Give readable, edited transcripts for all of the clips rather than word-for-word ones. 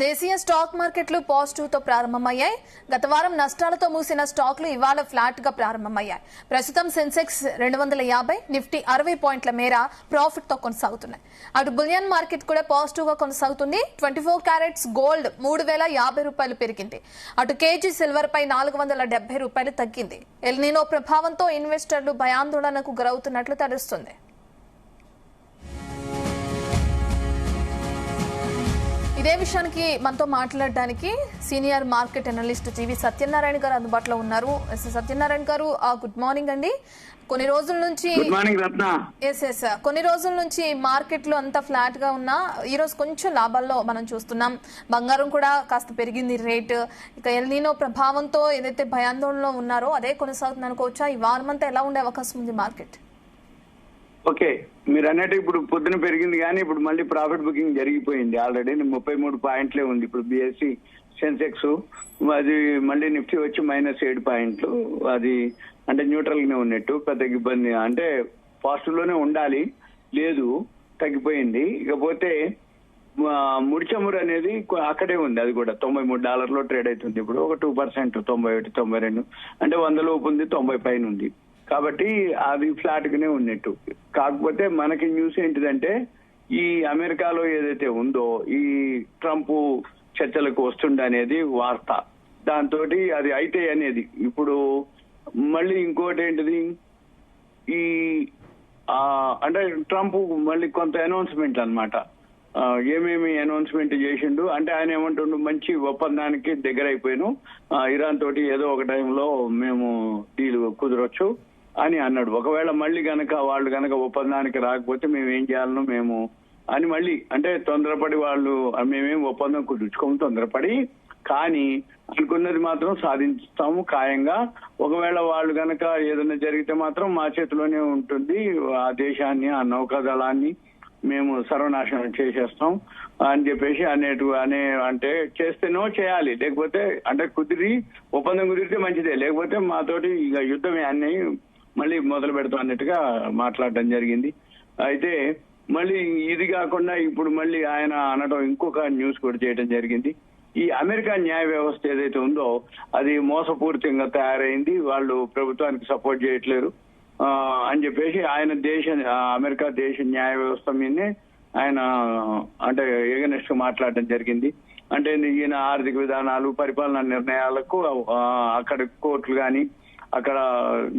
దేశీయ స్టాక్ మార్కెట్లు పాజిటివ్ తో ప్రారంభమయ్యాయి. గత వారం నష్టాలతో మూసిన స్టాక్లు ఇవాళ ఫ్లాట్ గా ప్రారంభమయ్యాయి. ప్రస్తుతం సెన్సెక్స్ 250, నిఫ్టీ 60 పాయింట్ల మేర ప్రాఫిట్ తో కొనసాగుతున్నాయి. అటు బులియన్ మార్కెట్ కూడా పాజిటివ్ గా కొనసాగుతుంది. 24 క్యారెట్స్ గోల్డ్ 3050 రూపాయలు పెరిగింది. అటు కేజీ సిల్వర్ పై 470 రూపాయలు తగ్గింది. ఎల్ నినో ప్రభావంతో ఇన్వెస్టర్లు భయాందోళనకు గురవుతున్నట్లు తెలుస్తుంది. ఇదే విషయానికి మనతో మాట్లాడడానికి సీనియర్ మార్కెట్ అనలిస్ట్ జీవి సత్యనారాయణ గారు అందుబాటులో ఉన్నారు. సత్యనారాయణ గారు, గుడ్ మార్నింగ్ అండి. కొన్ని రోజుల నుంచి మార్కెట్లు అంతా ఫ్లాట్ గా ఉన్నా ఈ రోజు కొంచెం లాభాల్లో మనం చూస్తున్నాం. బంగారం కూడా కాస్త పెరిగింది రేట్. ఇక ఎల్ నినో ప్రభావంతో ఏదైతే భయాందోళనలో ఉన్నారో అదే కొనసాగుతుంది అనుకోవచ్చా? ఈ వారం అంతా ఎలా ఉండే అవకాశం ఉంది మార్కెట్? ఓకే, మీరు అన్నట్టు ఇప్పుడు పొద్దున పెరిగింది కానీ ఇప్పుడు మళ్ళీ ప్రాఫిట్ బుకింగ్ జరిగిపోయింది. ఆల్రెడీ 33 పాయింట్లే ఉంది ఇప్పుడు బిఎస్సి సెన్సెక్స్. అది మళ్ళీ నిఫ్టీ వచ్చి -7 పాయింట్లు. అది అంటే న్యూట్రల్ గానే ఉన్నట్టు, పెద్ద ఇబ్బంది అంటే పాజిటివ్ లోనే ఉండాలి, లేదు తగ్గిపోయింది. ఇకపోతే ముడి చమురు అనేది అక్కడే ఉంది, అది కూడా $93 ట్రేడ్ అవుతుంది. ఇప్పుడు ఒక 2%, 91, 92 అంటే 100 లోపు ఉంది, 90 పైన ఉంది. కాబట్టి అది ఫ్లాట్ గానే ఉన్నట్టు. కాకపోతే మనకి న్యూస్ ఏంటిదంటే ఈ అమెరికాలో ఏదైతే ఉందో ఈ ట్రంప్ చర్చలకు వస్తుండే అనేది వార్త. దాంతో అది అయితే అనేది ఇప్పుడు మళ్ళీ ఇంకోటి ఏంటిది, ఈ అంటే ట్రంప్ మళ్ళీ కొంత అనౌన్స్మెంట్ అన్నమాట. ఏమేమి అనౌన్స్మెంట్ చేసిండు అంటే ఆయన ఏమంటుండు, మంచి ఒప్పందానికి దగ్గర అయిపోయాను, ఇరాన్ తోటి ఏదో ఒక టైంలో మేము డీల్ కుదరొచ్చు అని అన్నాడు. ఒకవేళ మళ్ళీ వాళ్ళు గనక ఒప్పందానికి రాకపోతే మేము ఏం చేయాలనో మేము అని మళ్ళీ అంటే తొందరపడి వాళ్ళు మేమేం ఒప్పందం కుదుర్చుకోము తొందరపడి, కానీ అనుకున్నది మాత్రం సాధిస్తాము ఖాయంగా. ఒకవేళ వాళ్ళు గనక ఏదైనా జరిగితే మాత్రం మా చేతిలోనే ఉంటుంది, ఆ దేశాన్ని ఆ నౌకాదళాన్ని మేము సర్వనాశనం చేసేస్తాం అని చెప్పేసి అంటే చేస్తేనో చేయాలి, లేకపోతే అంటే ఒప్పందం కుదిరితే మంచిదే, లేకపోతే మాతోటి ఇక యుద్ధమే అన్ని మళ్ళీ మొదలు పెడతాం అన్నట్టుగా మాట్లాడడం జరిగింది. అయితే మళ్ళీ ఇది కాకుండా ఇప్పుడు మళ్ళీ ఆయన అనడం ఇంకొక న్యూస్ కూడా చేయడం జరిగింది. ఈ అమెరికా న్యాయ వ్యవస్థ ఏదైతే ఉందో అది మోసపూరితంగా తయారైంది, వాళ్ళు ప్రభుత్వానికి సపోర్ట్ చేయట్లేరు అని చెప్పేసి ఆయన అమెరికా దేశ న్యాయ వ్యవస్థ మీదనే ఆయన అంటే ఎగనెస్ట్ మాట్లాడడం జరిగింది. అంటే ఈయన ఆర్థిక విధానాలు, పరిపాలనా నిర్ణయాలకు అక్కడ కోర్టులు కానీ అక్కడ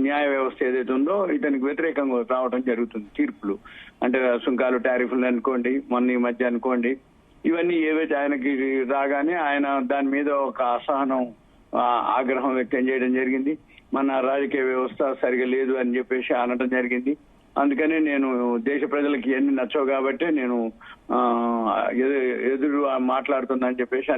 న్యాయ వ్యవస్థ ఏదైతే ఉందో ఇతనికి వ్యతిరేకంగా రావడం జరుగుతుంది తీర్పులు. అంటే సుంకాలు, టారిఫ్లు అనుకోండి, మొన్న ఈ మధ్య అనుకోండి, ఇవన్నీ ఏవైతే ఆయనకి రాగానే ఆయన దాని మీద ఒక అసహనం, ఆగ్రహం వ్యక్తం చేయడం జరిగింది. మన రాజకీయ వ్యవస్థ సరిగా లేదు అని చెప్పేసి అనడం జరిగింది. అందుకనే నేను దేశ ప్రజలకి ఎన్ని నచ్చవు కాబట్టి నేను ఎదురు మాట్లాడుతుందని చెప్పేసి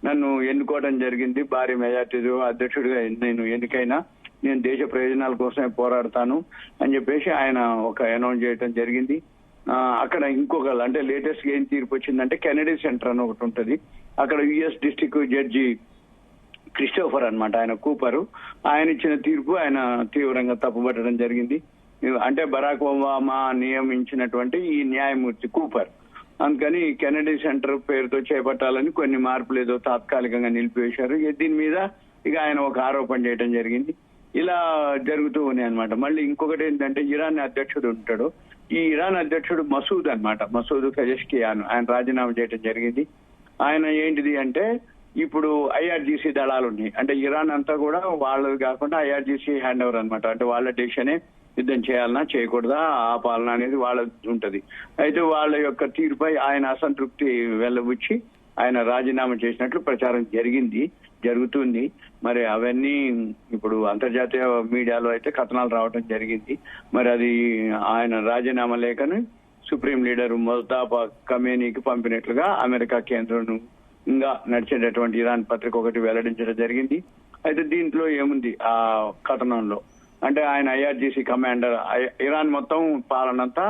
నన్ను ఎన్నుకోవడం జరిగింది. భారీ మెజార్టీతో అధ్యక్షుడిగా నేను ఎన్నికైనా నేను దేశ ప్రయోజనాల కోసమే పోరాడతాను అని చెప్పేసి ఆయన ఒక అనౌన్స్ చేయడం జరిగింది. అక్కడ ఇంకొక అంటే లేటెస్ట్ గా ఏం తీర్పు వచ్చిందంటే కెనడీ సెంటర్ అని ఒకటి ఉంటుంది, అక్కడ యుఎస్ డిస్ట్రిక్ట్ జడ్జి క్రిస్టోఫర్ అన్నమాట, ఆయన కూపరు, ఆయన ఇచ్చిన తీర్పు ఆయన తీవ్రంగా తప్పుపట్టడం జరిగింది. అంటే బరాక్ ఒబామా నియమించినటువంటి ఈ న్యాయమూర్తి కూపర్, అందుకని కెనడీ సెంటర్ పేరుతో చేపట్టాలని కొన్ని మార్పులు ఏదో తాత్కాలికంగా నిలిపివేశారు. దీని మీద ఇక ఆయన ఒక ఆరోపణ చేయడం జరిగింది. ఇలా జరుగుతూ ఉన్నాయి అనమాట. మళ్ళీ ఇంకొకటి ఏంటంటే ఇరాన్ అధ్యక్షుడు ఉంటాడు, ఈ ఇరాన్ అధ్యక్షుడు మసూద్ పెజెష్కియాన్, ఆయన రాజీనామా చేయడం జరిగింది. ఆయన ఏంటిది అంటే ఇప్పుడు ఐఆర్జీసీ దళాలు ఉన్నాయి, అంటే ఇరాన్ అంతా కూడా వాళ్ళది కాకుండా ఐఆర్జీసీ హ్యాండ్ ఓవర్ అనమాట. అంటే వాళ్ళ దేశనే యుద్ధం చేయాలన్నా చేయకూడదా ఆ పాలన అనేది వాళ్ళ ఉంటది. అయితే వాళ్ళ యొక్క తీరుపై ఆయన అసంతృప్తి వెల్లబుచ్చి ఆయన రాజీనామా చేసినట్లు ప్రచారం జరుగుతుంది. మరి అవన్నీ ఇప్పుడు అంతర్జాతీయ మీడియాలో అయితే కథనాలు రావడం జరిగింది. మరి అది ఆయన రాజీనామా లేఖను సుప్రీం లీడర్ మొజ్తఫా ఖమేనీకి పంపినట్లుగా అమెరికా కేంద్రంగా నడిచేటటువంటి ఇరాన్ పత్రిక ఒకటి వెల్లడించడం జరిగింది. అయితే దీంట్లో ఏముంది ఆ కథనంలో అంటే ఆయన ఐఆర్జీసీ కమాండర్, ఇరాన్ మొత్తం పాలనంతా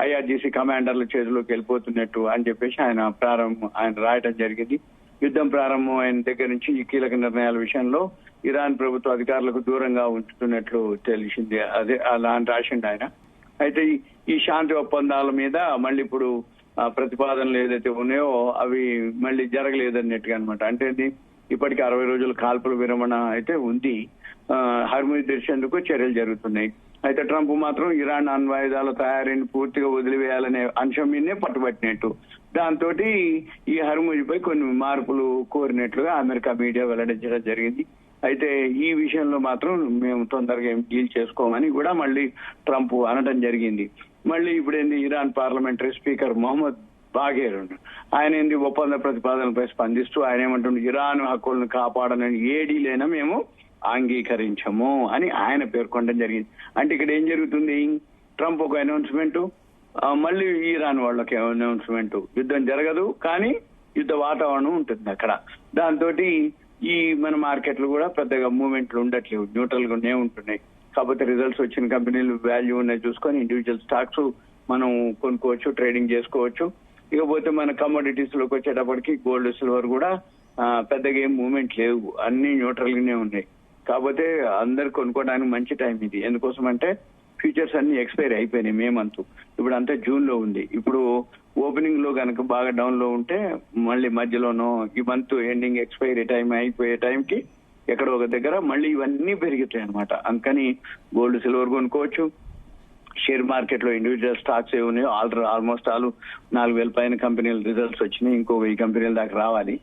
ఐఆర్జీసీ కమాండర్ల చేతిలోకి వెళ్ళిపోతున్నట్టు అని చెప్పేసి ఆయన రాయడం జరిగింది. యుద్ధం ప్రారంభం అయిన దగ్గర నుంచి ఈ కీలక నిర్ణయాల విషయంలో ఇరాన్ ప్రభుత్వ అధికారులకు దూరంగా ఉంచుతున్నట్లు తెలిసింది. అదే అలా అని రాసిండు ఆయన. అయితే ఈ శాంతి ఒప్పందాల మీద మళ్ళీ ఇప్పుడు ప్రతిపాదనలు ఏదైతే ఉన్నాయో అవి మళ్ళీ జరగలేదన్నట్టుగా అనమాట. అంటే ఇప్పటికి 60 రోజుల కాల్పుల విరమణ అయితే ఉంది. హార్మోజ్ తెరిచేందుకు చర్యలు జరుగుతున్నాయి. అయితే ట్రంప్ మాత్రం ఇరాన్ అణ్వాయుధాల తయారీని పూర్తిగా వదిలివేయాలనే అంశం మీదనే పట్టుబట్టినట్టు, దాంతో ఈ హర్మూజ్ పై కొన్ని మార్పులు కోరినట్లుగా అమెరికా మీడియా వెల్లడించడం జరిగింది. అయితే ఈ విషయంలో మాత్రం మేము తొందరగా ఏం డీల్ చేసుకోమని కూడా మళ్ళీ ట్రంప్ అనడం జరిగింది. మళ్ళీ ఇప్పుడు ఏంది, ఇరాన్ పార్లమెంటరీ స్పీకర్ మొహమ్మద్ బాగేర్ ఆయన ఏంది ఒప్పంద ప్రతిపాదనలపై స్పందిస్తూ ఆయన ఏమంటుండే, ఇరాన్ హక్కులను కాపాడనని ఏ డీలైనా మేము అంగీకరించము అని ఆయన పేర్కొనడం జరిగింది. అంటే ఇక్కడ ఏం జరుగుతుంది, ట్రంప్ ఒక అనౌన్స్మెంట్, మళ్ళీ ఇరాన్ వాళ్ళకి అనౌన్స్మెంట్. యుద్ధం జరగదు కానీ యుద్ధ వాతావరణం ఉంటుంది అక్కడ. దాంతో ఈ మన మార్కెట్లు కూడా పెద్దగా మూవ్మెంట్లు ఉండట్లేవు, న్యూట్రల్ గానే ఉంటున్నాయి. కాకపోతే రిజల్ట్స్ వచ్చిన కంపెనీలు వాల్యూ ఉన్నాయి చూసుకొని ఇండివిజువల్ స్టాక్స్ మనం కొనుక్కోవచ్చు, ట్రేడింగ్ చేసుకోవచ్చు. ఇకపోతే మన కమోడిటీస్ లోకి వచ్చేటప్పటికి గోల్డ్, సిల్వర్ కూడా పెద్దగా ఏం మూవ్మెంట్ లేవు, అన్ని న్యూట్రల్ గానే ఉన్నాయి. కాకపోతే అందరు కొనుక్కోవడానికి మంచి టైం ఇది. ఎందుకోసం అంటే ఫ్యూచర్స్ అన్ని ఎక్స్పైర్ అయిపోయినాయి మే మంత్, ఇప్పుడు అంతా జూన్ లో ఉంది. ఇప్పుడు ఓపెనింగ్ లో కనుక బాగా డౌన్ లో ఉంటే మళ్ళీ మధ్యలోనో ఈ మంత్ ఎండింగ్ ఎక్స్పైరీ టైం అయిపోయే టైంకి ఎక్కడో ఒక దగ్గర మళ్ళీ ఇవన్నీ పెరుగుతాయి అనమాట. అందుకని గోల్డ్, సిల్వర్ కొనుక్కోవచ్చు. షేర్ మార్కెట్ లో ఇండివిజువల్ స్టాక్స్ ఏ ఉన్నాయో ఆల్మోస్ట్ 4,000 పైన కంపెనీలు రిజల్ట్స్ వచ్చినాయి, ఇంకో 1000 కంపెనీల దాకా రావాలి.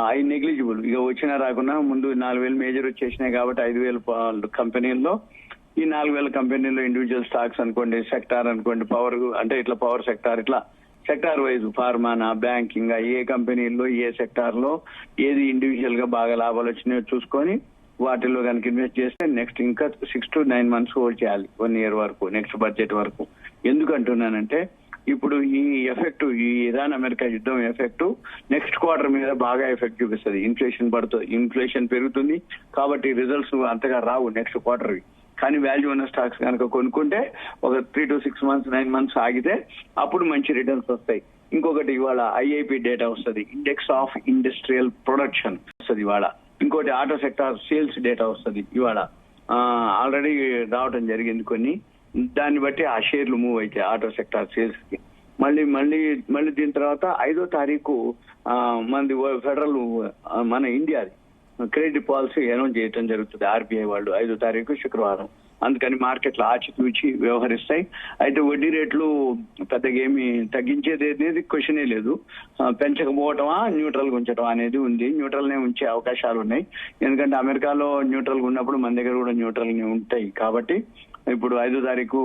అవి నెగ్లిజిబుల్, ఇక వచ్చినా రాకున్నా ముందు 4,000 మేజర్ వచ్చేసినాయి కాబట్టి 5,000 కంపెనీల్లో ఈ 4,000 కంపెనీల్లో ఇండివిజువల్ స్టాక్స్ అనుకోండి, సెక్టార్ అనుకోండి, పవర్ అంటే ఇట్లా పవర్ సెక్టార్, ఇట్లా సెక్టార్ వైజ్ ఫార్మానా, బ్యాంకింగ్, ఏ కంపెనీల్లో ఏ సెక్టార్ లో ఏది ఇండివిజువల్ గా బాగా లాభాలు వచ్చినాయో చూసుకొని వాటిల్లో కనుక ఇన్వెస్ట్ చేస్తే నెక్స్ట్ ఇంకా 6 to 9 months హోల్డ్ చేయాలి, 1 year వరకు, నెక్స్ట్ బడ్జెట్ వరకు. ఎందుకంటున్నానంటే ఇప్పుడు ఈ ఎఫెక్ట్, ఈ ఇరాన్ అమెరికా యుద్ధం ఎఫెక్ట్ నెక్స్ట్ క్వార్టర్ మీద బాగా ఎఫెక్ట్ చూపిస్తుంది. ఇన్ఫ్లేషన్ పెరుగుతుంది కాబట్టి రిజల్ట్స్ అంతగా రావు నెక్స్ట్ క్వార్టర్. కానీ వాల్యూ ఉన్న స్టాక్స్ కనుక కొనుక్కుంటే ఒక 3 to 6 months 9 months ఆగితే అప్పుడు మంచి రిటర్న్స్ వస్తాయి. ఇంకొకటి ఇవాళ ఐఐపి డేటా వస్తుంది, ఇండెక్స్ ఆఫ్ ఇండస్ట్రియల్ ప్రొడక్షన్ వస్తుంది ఇవాళ. ఇంకోటి ఆటో సెక్టార్ సేల్స్ డేటా వస్తుంది ఇవాళ, ఆల్రెడీ రావటం జరిగింది కొన్ని. దాన్ని బట్టి ఆ షేర్లు మూవ్ అయితే ఆటో సెక్టార్ సేల్స్ కి మళ్ళీ దీని తర్వాత 5వ తారీఖు మనది ఫెడరల్ మన ఇండియాది క్రెడిట్ పాలసీ అనౌన్స్ చేయడం జరుగుతుంది ఆర్బీఐ వాళ్ళు 5వ తారీఖు శుక్రవారం. అందుకని మార్కెట్లు ఆచితూచి వ్యవహరిస్తాయి. అయితే వడ్డీ రేట్లు పెద్దగా ఏమి తగ్గించేది అనేది క్వశ్చనే లేదు, పెంచకపోవటమా న్యూట్రల్ గా ఉంచటం అనేది ఉంది. న్యూట్రల్ నే ఉంచే అవకాశాలు ఉన్నాయి, ఎందుకంటే అమెరికాలో న్యూట్రల్ గా ఉన్నప్పుడు మన దగ్గర కూడా న్యూట్రల్ నే ఉంటాయి. కాబట్టి ఇప్పుడు 5వ తారీఖు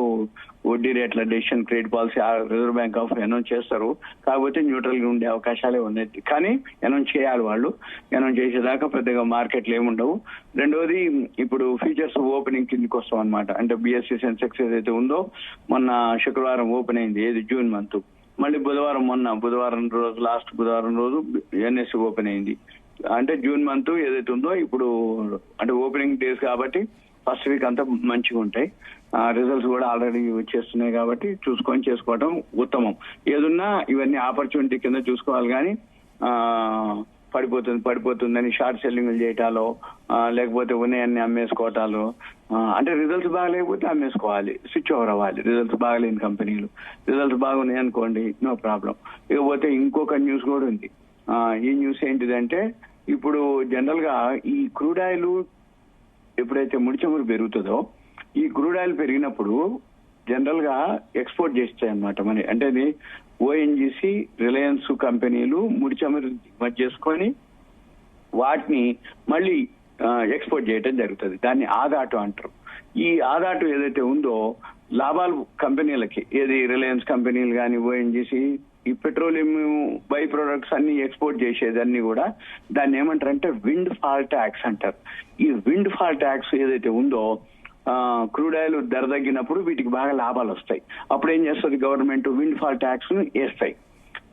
వడ్డీ రేట్ల decision credit policy reserve bank of announce చేస్తారు. కాకపోతే న్యూట్రల్ గా ఉండే అవకాశాలే ఉన్నాయి, కానీ అనౌన్స్ చేయాలి వాళ్ళు. అనౌన్స్ చేసేదాకా పెద్దగా మార్కెట్లు ఏముండవు. రెండోది ఇప్పుడు ఫ్యూచర్స్ ఓపెనింగ్ కిందకి వస్తాం అనమాట. అంటే బిఎస్సి సెన్సెక్స్ ఏదైతే ఉందో మొన్న శుక్రవారం ఓపెన్ అయింది, ఏది జూన్ మంత్. మళ్ళీ బుధవారం రోజు లాస్ట్ బుధవారం రోజు ఎన్ఎస్సి ఓపెన్ అయింది. అంటే జూన్ మంత్ ఏదైతే ఉందో ఇప్పుడు అంటే ఓపెనింగ్ డేస్ కాబట్టి ఫస్ట్ వీక్ అంతా మంచిగా ఉంటాయి. రిజల్ట్స్ కూడా ఆల్రెడీ వచ్చేస్తున్నాయి కాబట్టి చూసుకొని చేసుకోవడం ఉత్తమం. ఏదున్నా ఇవన్నీ ఆపర్చునిటీ కింద చూసుకోవాలి, కానీ పడిపోతుందని షార్ట్ సెల్లింగ్ చేయటాలో లేకపోతే ఉన్నాయన్ని అమ్మేసుకోవటాలు, అంటే రిజల్ట్స్ బాగలేకపోతే అమ్మేసుకోవాలి, స్విచ్ ఓవర్ అవ్వాలి. రిజల్ట్స్ బాగలేని కంపెనీలు, రిజల్ట్స్ బాగున్నాయి అనుకోండి నో ప్రాబ్లం. ఇకపోతే ఇంకొక న్యూస్ కూడా ఉంది. ఈ న్యూస్ ఏంటిదంటే ఇప్పుడు జనరల్ గా ఈ క్రూడ్ ఆయిల్ ఎప్పుడైతే ముడిచమురు పెరుగుతుందో, ఈ క్రూడ్ ఆయిల్ పెరిగినప్పుడు జనరల్ గా ఎక్స్పోర్ట్ చేస్తాయి అన్నమాట మనీ. అంటే అది ఓఎన్జీసీ, రిలయన్స్ కంపెనీలు ముడిచమురు దిగుమతి చేసుకొని వాటిని మళ్ళీ ఎక్స్పోర్ట్ చేయడం జరుగుతుంది. దాన్ని ఆదాటు అంటారు. ఈ ఆదాటు ఏదైతే ఉందో లాభాలు కంపెనీలకి, ఏది రిలయన్స్ కంపెనీలు కానీ ఓఎన్జీసీ, ఈ పెట్రోలియం బై ప్రొడక్ట్స్ అన్ని ఎక్స్పోర్ట్ చేసేదన్నీ కూడా దాన్ని ఏమంటారంటే విండ్ ఫాల్ ట్యాక్స్ అంటారు. ఈ విండ్ ఫాల్ ట్యాక్స్ ఏదైతే ఉందో క్రూడ్ ఆయిల్ ధర తగ్గినప్పుడు వీటికి బాగా లాభాలు వస్తాయి. అప్పుడు ఏం చేస్తుంది గవర్నమెంట్, విండ్ ఫాల్ ట్యాక్స్ ను వేస్తాయి.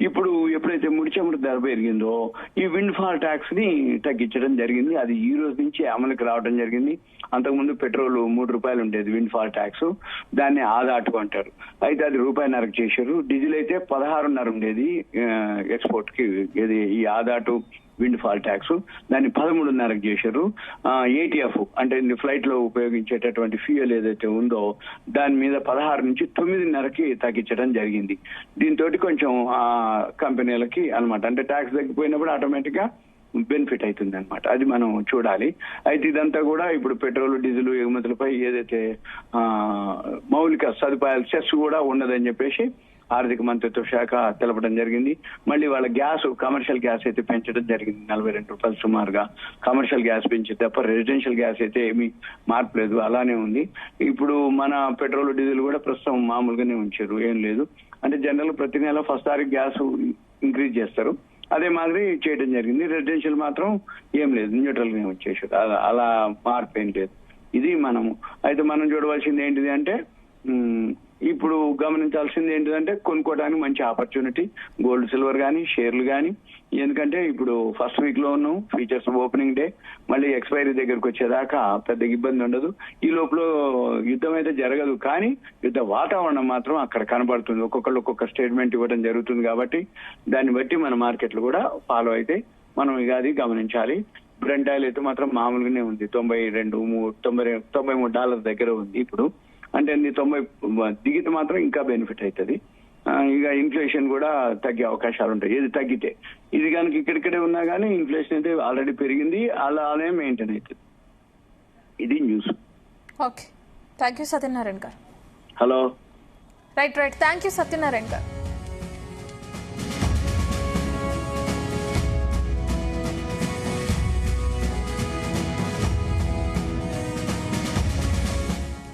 ఇప్పుడు ఎప్పుడైతే ముడిచమురు ధర పెరిగిందో ఈ విండ్ ఫాల్ ట్యాక్స్ ని తగ్గించడం జరిగింది. అది ఈ రోజు నుంచి అమలుకి రావడం జరిగింది. అంతకుముందు పెట్రోల్ ₹3 ఉండేది విండ్ ఫాల్ ట్యాక్స్, దాన్ని ఆదాటు అంటారు. అయితే అది ₹1.5 చేశారు. డీజిల్ అయితే 16.5 ఉండేది ఎక్స్పోర్ట్ కి. ఇది ఈ ఆదాటు విండ్ ఫాల్ ట్యాక్స్, దాన్ని 13.5కి చేశారు. ATF అంటే ఫ్లైట్ లో ఉపయోగించేటటువంటి ఫ్యూయల్ ఏదైతే ఉందో దాని మీద 16 నుంచి 9.5కి తగ్గించడం జరిగింది. దీంతో కొంచెం కంపెనీలకి అన్నమాట, అంటే ట్యాక్స్ తగ్గిపోయినప్పుడు ఆటోమేటిక్ గా బెనిఫిట్ అవుతుంది అనమాట. అది మనం చూడాలి. అయితే ఇదంతా కూడా ఇప్పుడు పెట్రోల్ డీజిల్ ఎగుమతులపై ఏదైతే మౌలిక సదుపాయాలు సెస్ కూడా ఉన్నదని చెప్పేసి ఆర్థిక మంత్రిత్వ శాఖ తెలపడం జరిగింది. మళ్ళీ వాళ్ళ గ్యాస్, కమర్షియల్ గ్యాస్ అయితే పెంచడం జరిగింది 42 రూపాయలు సుమారుగా. కమర్షియల్ గ్యాస్ పెంచింది తప్ప రెసిడెన్షియల్ గ్యాస్ అయితే ఏమీ మార్పు లేదు, అలానే ఉంది. ఇప్పుడు మన పెట్రోల్ డీజిల్ కూడా ప్రస్తుతం మామూలుగానే ఉంచారు, ఏం లేదు. అంటే జనరల్ ప్రతి నెల ఫస్ట్ తారీఖు గ్యాస్ ఇంక్రీజ్ చేస్తారు, అదే మాదిరి చేయడం జరిగింది. రెసిడెన్షియల్ మాత్రం ఏం లేదు, న్యూట్రల్ గా వచ్చేసారు, అలా మార్పు ఏం లేదు. ఇది మనము అయితే మనం చూడవలసింది ఏంటిది అంటే ఇప్పుడు గమనించాల్సింది ఏంటిదంటే కొనుక్కోవడానికి మంచి ఆపర్చునిటీ గోల్డ్ సిల్వర్ కానీ షేర్లు కానీ. ఎందుకంటే ఇప్పుడు ఫస్ట్ వీక్ లో ఉన్నాం, ఫీచర్స్ ఓపెనింగ్ డే, మళ్ళీ ఎక్స్పైరీ దగ్గరకు వచ్చేదాకా పెద్ద ఇబ్బంది ఉండదు. ఈ లోపల యుద్ధం అయితే జరగదు, కానీ యుద్ధ వాతావరణం మాత్రం అక్కడ కనబడుతుంది. ఒక్కొక్కళ్ళు ఒక్కొక్క స్టేట్మెంట్ ఇవ్వడం జరుగుతుంది కాబట్టి దాన్ని బట్టి మన మార్కెట్లు కూడా ఫాలో అయితే మనం ఇక అది గమనించాలి. బ్రెంట్ ఆయిల్ అయితే మాత్రం మామూలుగానే ఉంది, $93 దగ్గర ఉంది ఇప్పుడు. అంటే 90 దిగితే మాత్రం ఇంకా బెనిఫిట్ అవుతుంది. ఇక ఇన్ఫ్లేషన్ కూడా తగ్గే అవకాశాలు ఉంటాయి ఏది తగ్గితే. ఇది కనుక ఇక్కడిక్కడే ఉన్నా కానీ ఇన్ఫ్లేషన్ అయితే ఆల్రెడీ పెరిగింది, అలానే మెయింటైన్ అవుతుంది. ఇది news. Okay, thank you Satyanarayana garu. Hello. Right, thank you Satyanarayana గారు.